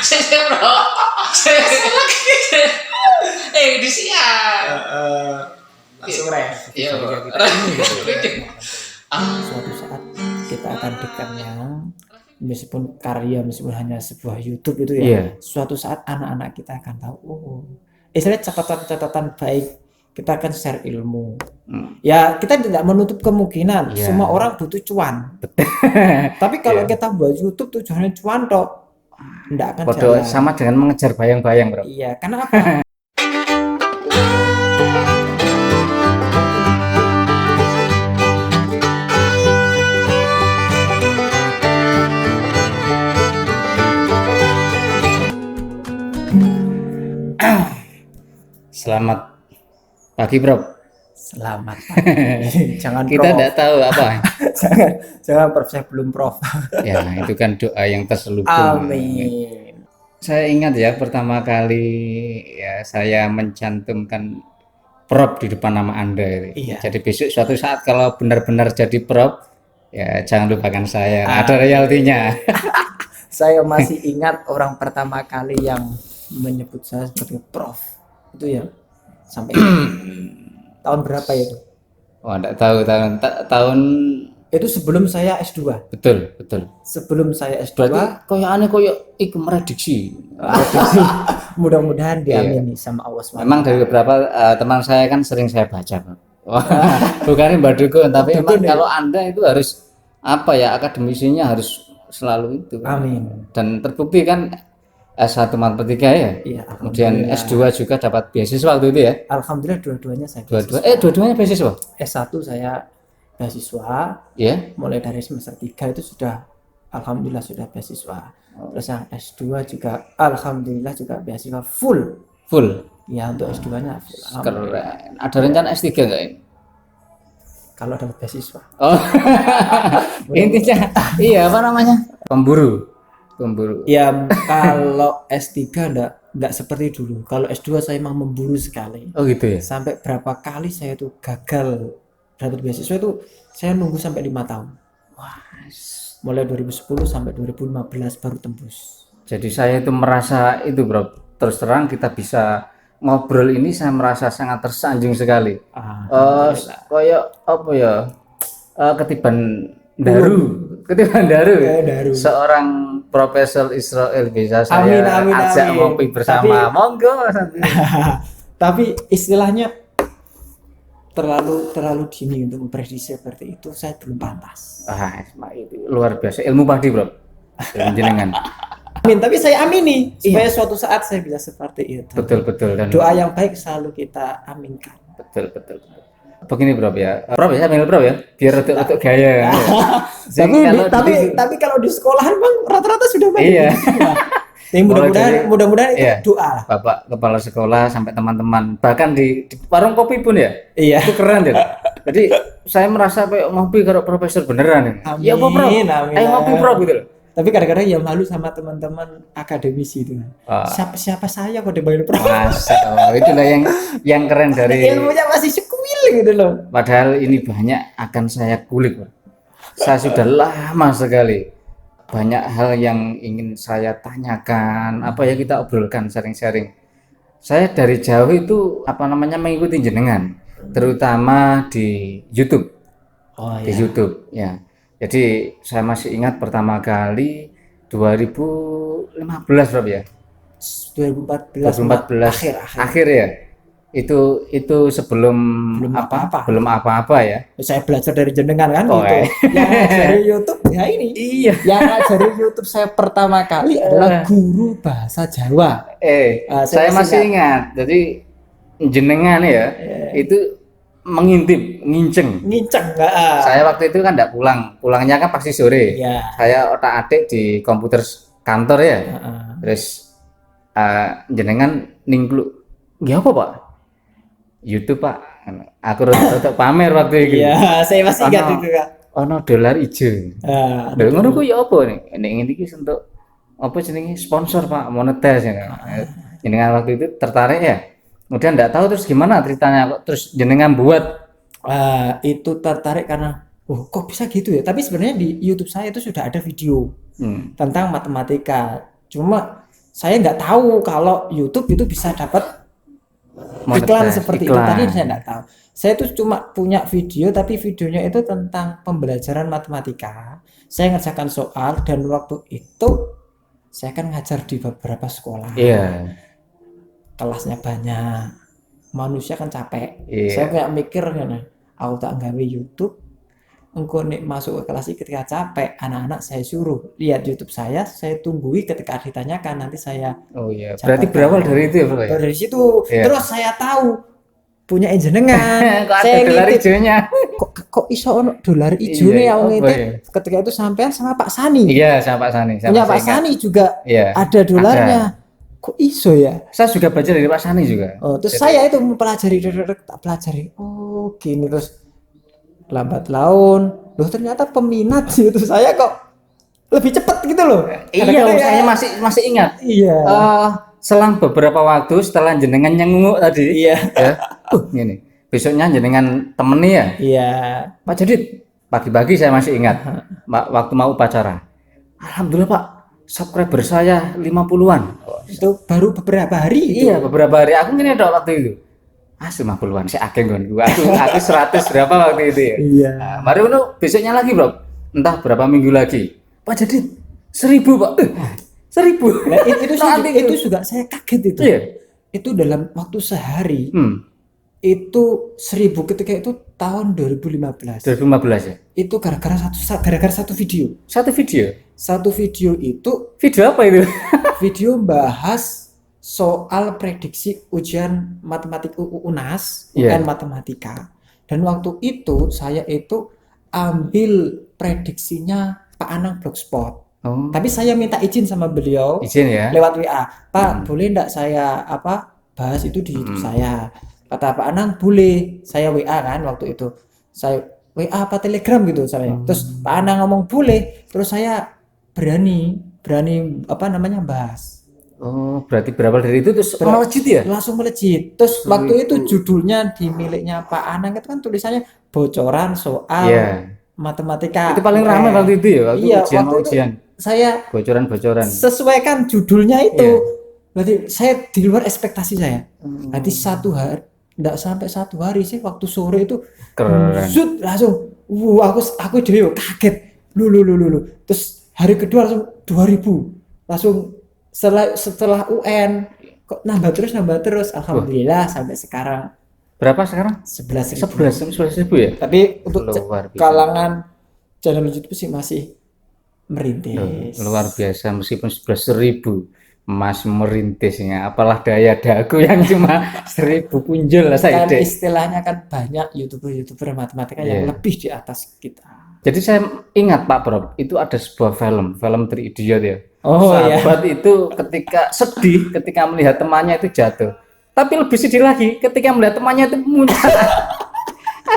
Saya bro. Di siang. Langsung ref. Iya. Suatu saat kita akan dekatnya, meskipun karya, meskipun hanya sebuah YouTube itu ya. Iya. Suatu saat anak-anak kita akan tahu, istilahnya catatan-catatan baik, kita akan share ilmu. Ya kita tidak menutup kemungkinan Iya. semua orang butuh cuan. Tapi kalau kita buat YouTube tujuannya cuan tok, tidak akan Podo jalan. sama dengan mengejar bayang-bayang, bro. Iya, karena apa? Selamat pagi, bro. Selamat pagi. Jangan Kita prof. tidak tahu apa. jangan prof, saya belum prof. Ya, itu kan doa yang terselubung. Amin. Saya ingat ya pertama kali ya saya mencantumkan prop di depan nama Anda itu. Iya. Jadi besok suatu saat kalau benar-benar jadi prop, ya jangan lupakan saya. Nah, ada royaltinya. Saya masih ingat orang pertama kali yang menyebut saya sebagai prof. Itu ya sampai tahun berapa ya itu? Oh, enggak tahu tahun Itu sebelum saya S2. betul. Sebelum saya S2, Berarti koyo iku merediksi. mudah-mudahan diamini sama Allah SWT. Memang dari beberapa teman saya kan sering saya baca, Pak. Wah, bukan Mbak Dukun, tapi Dukun, emang ya? kalau Anda itu harus apa ya, akademisinya harus selalu itu. Amin. Dan terbukti kan S1 matematika ya. Iya, Kemudian alhamdulillah. S2 juga dapat beasiswa waktu itu ya. Alhamdulillah dua-duanya saya Dua-duanya beasiswa. S1 saya beasiswa, Ya. mulai dari semester 3 itu sudah alhamdulillah sudah beasiswa. Terus yang S2 juga alhamdulillah juga beasiswa full. Full. Ya untuk S2-nya full. Alhamdulillah. Keren. Ada rencana S3 enggak ini? Kalau dapat beasiswa. Oh. Intinya iya, apa namanya? Pemburu. Ya kalau S3 enggak seperti dulu. Kalau S2 saya memang memburu sekali. Oh gitu ya. Sampai berapa kali saya tuh gagal dapat beasiswa itu saya nunggu sampai 5 tahun. Wah. Mulai 2010 sampai 2015 baru tembus. Jadi saya itu merasa itu, bro, terus terang kita bisa ngobrol ini saya merasa sangat tersanjung sekali. Kayak apa ya, ketiban daru Daru. seorang Profesor Israel bisa saya ajak ngopi bersama. Monggo. Tapi istilahnya terlalu dini untuk memprediksi seperti itu, saya belum pantas. Itu luar biasa ilmu padi, bro. Jenengan. Amin, tapi saya amini supaya suatu saat saya bisa seperti itu. Betul dan Doa yang baik selalu kita aminkan. betul. Begini, bro ya. Bro ya, sambil bro ya, biar untuk gaya. Tapi kalau di sekolahan bang rata-rata sudah baik. Iya. Yang mudah-mudahan itu doa. Bapak kepala sekolah sampai teman-teman, bahkan di warung kopi pun ya. Iya. Itu keren ya. Jadi saya merasa kayak ngopi kalau profesor beneran ya. Amin, Ya apa, bro? amin. Ayo ngopi, bro, gitu loh. Tapi kadang-kadang ya malu sama teman-teman akademisi itu. Siapa saya kok dibayar prof? Masa, itulah yang keren dari Ilmunya masih sekuil gitu loh. Padahal ini banyak akan saya kulik, Pak. Saya sudah lama sekali banyak hal yang ingin saya tanyakan, apa ya kita obrolkan, sharing-sharing. Saya dari jauh itu mengikuti jenengan, terutama di YouTube. Di YouTube ya. Jadi saya masih ingat pertama kali 2015, Rob ya. 2014 akhir ya. Itu sebelum belum apa-apa ya. Saya belajar dari jenengan kan gitu. Yang dari YouTube ya ini. Iya. Yang dari YouTube saya pertama kali adalah guru bahasa Jawa. Saya masih ingat. Jadi jenengan ya itu nginceng enggak. Saya waktu itu kan enggak pulangnya kan pasti sore. Ya. Saya otak-atik di komputer kantor ya. Terus jenengan ningkluk nggih apa, Pak? YouTube, Pak. Aku rada pamer waktu itu. Iya, saya masih ingat itu, Kak. Ono dolar ijo. Lha ngono ku ya apa nih? Nek ngene iki untuk apa jenenge sponsor, Pak, moneter ya. Jenengan waktu itu tertarik ya. Kemudian enggak tahu terus gimana ceritanya kok terus jenengan buat itu tertarik karena kok bisa gitu ya. Tapi sebenarnya di YouTube saya itu sudah ada video tentang matematika. Cuma saya nggak tahu kalau YouTube itu bisa dapat iklan seperti itu tadi, saya nggak tahu. Saya tuh cuma punya video, tapi videonya itu tentang pembelajaran matematika. Saya ngerjakan soal dan waktu itu saya kan ngajar di beberapa sekolah. Iya. Kelasnya banyak, manusia kan capek. Iya. Saya kayak mikir kan, aku tak gawe YouTube, engko nek masuk ke kelas ketika capek, anak-anak saya suruh lihat YouTube saya tunggui ketika ditanyakan nanti saya. Oh iya, berarti berawal dari itu ya, Bro ya? Dari situ, Iya. terus saya tahu punya jenengan. Kok ada Saya dolar ngintip, hijaunya? kok iso ono dolar ijo nih Iya, yang apa ngintip. ya? Ketika itu sampean sama Pak Sani. Iya, sama Pak Sani. Punya Pak Sani juga Iya. ada dolarnya. Kok iso ya? Saya juga baca dari Pak Sani juga. Oh, terus saya itu mempelajari, tak pelajari. Oh, gini terus lambat laun. Loh, ternyata peminat sih itu saya kok lebih cepat gitu loh. Iya, Kadang-kadang saya masih ingat. Iya. Selang beberapa waktu setelah jenengan nyenguk tadi, Iya. ya, gini, besoknya jenengan temeni ya, Iya. Pak Jadid, pagi-pagi saya masih ingat, waktu mau upacara. Alhamdulillah Pak, subscriber saya 50-an. Itu baru beberapa hari itu. Iya, beberapa hari. Aku ngene dok waktu itu. 50-an, saya akeh nggon. Aku 100 berapa waktu itu ya. Iya. Nah, mari ngono besoknya lagi, Bro. Entah berapa minggu lagi. Pak Jadid, 1000, Pak. 1000. Nah, itu Nanti itu juga saya kaget itu. Iya. Itu dalam waktu sehari Hmm. itu 1000 ketika itu tahun 2015. 2015 ya. Itu gara-gara satu video. Satu video. Satu video itu Video apa itu? video bahas soal prediksi ujian matematik UNAS, Iya. UN matematika. Dan waktu itu saya itu ambil prediksinya Pak Anang Blogspot. Oh, Tapi saya minta izin sama beliau izin ya. lewat WA. Pak, boleh enggak saya bahas itu di YouTube saya? Kata Pak Anang, boleh. Saya WA kan waktu itu. Saya WA apa Telegram gitu saya. Terus Pak Anang ngomong boleh. Terus saya berani bahas. Oh, berarti berawal dari itu terus melejit ya? Langsung melejit. Terus waktu itu judulnya di miliknya Pak Anang itu kan tulisannya bocoran soal Iya. matematika. Itu paling ramai waktu itu ya, waktu Iya, waktu itu ujian. saya Bocoran-bocoran. sesuaikan judulnya itu. Iya. Berarti saya di luar ekspektasi saya. Nanti enggak sampai 1 hari sih, waktu sore itu Keren. zut, langsung aku dhewe kaget. Lu. Terus hari kedua langsung 2000. Langsung setelah UN kok nambah terus. Alhamdulillah sampai sekarang Berapa sekarang? 11.000. 11.000 ya? Tapi untuk Luar biasa. kalangan channel YouTube sih masih merintis. Luar biasa, meskipun 11.000 Mas merintisnya, apalah daya daku yang cuma 1000 punjul lah saya. Kan istilahnya kan banyak YouTuber matematika yang Iya. lebih di atas kita. Jadi saya ingat Pak Bro, itu ada sebuah film Three Idiot ya. Oh, Sahabat itu ketika sedih ketika melihat temannya itu jatuh. Tapi lebih sedih lagi ketika melihat temannya itu muncul.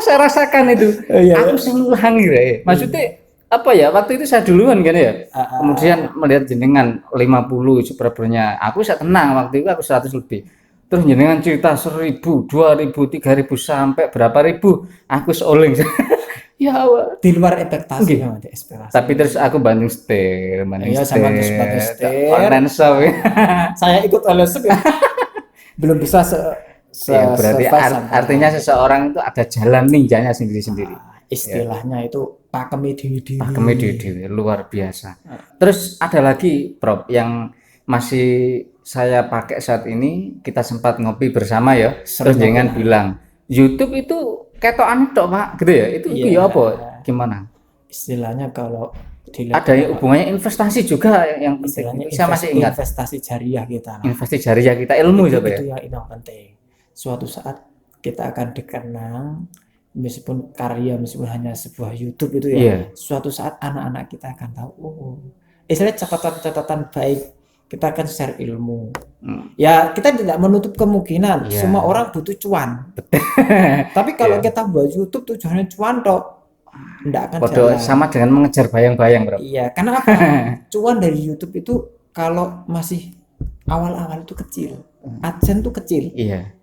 Saya rasakan itu. Oh, iya. Aku senang ya. Maksudnya apa ya? Waktu itu saya duluan kan ya. Kemudian melihat jenengan 50 subscribernya. Aku saya tenang waktu itu, aku 100 lebih. Terus jenengan cerita 1000, 2000, 3000 sampai berapa ribu. Aku seoling. Ya Allah. Di luar ekspektasi Oke. memang, di ekspektasi. Tapi terus aku banting setir. Iya, sama terus banting setir. Online show. Saya ikut LSM ya. Belum bisa Ya, berarti survive sampai- artinya seseorang itu ada jalan ninjanya sendiri-sendiri. istilahnya itu pakeme dewi-dewi. Pakemnya dewi luar biasa. Terus ada lagi Prof yang masih saya pakai saat ini, kita sempat ngopi bersama ya. Terus jangan bilang YouTube itu ketokan tok Pak, gitu ya. Itu Iya. ya apa? Gimana? Istilahnya kalau dilihat Ada hubungannya investasi juga yang penting. istilahnya Saya masih ingat investasi jariah kita. investasi jariah kita ilmu itu, coba ya. itu yang penting. Suatu saat kita akan dikenang, meskipun karya, meskipun hanya sebuah YouTube itu ya. Iya. Suatu saat anak-anak kita akan tahu, oh, istilahnya catatan-catatan baik, kita akan share ilmu. Ya, kita tidak menutup kemungkinan Iya. semua orang butuh cuan. Tapi kalau kita buat YouTube tujuannya cuan tok, enggak akan Podo jalan. sama dengan mengejar bayang-bayang, Bro. Iya, karena apa? Cuan dari YouTube itu kalau masih awal-awal itu kecil. AdSense tuh kecil. Iya.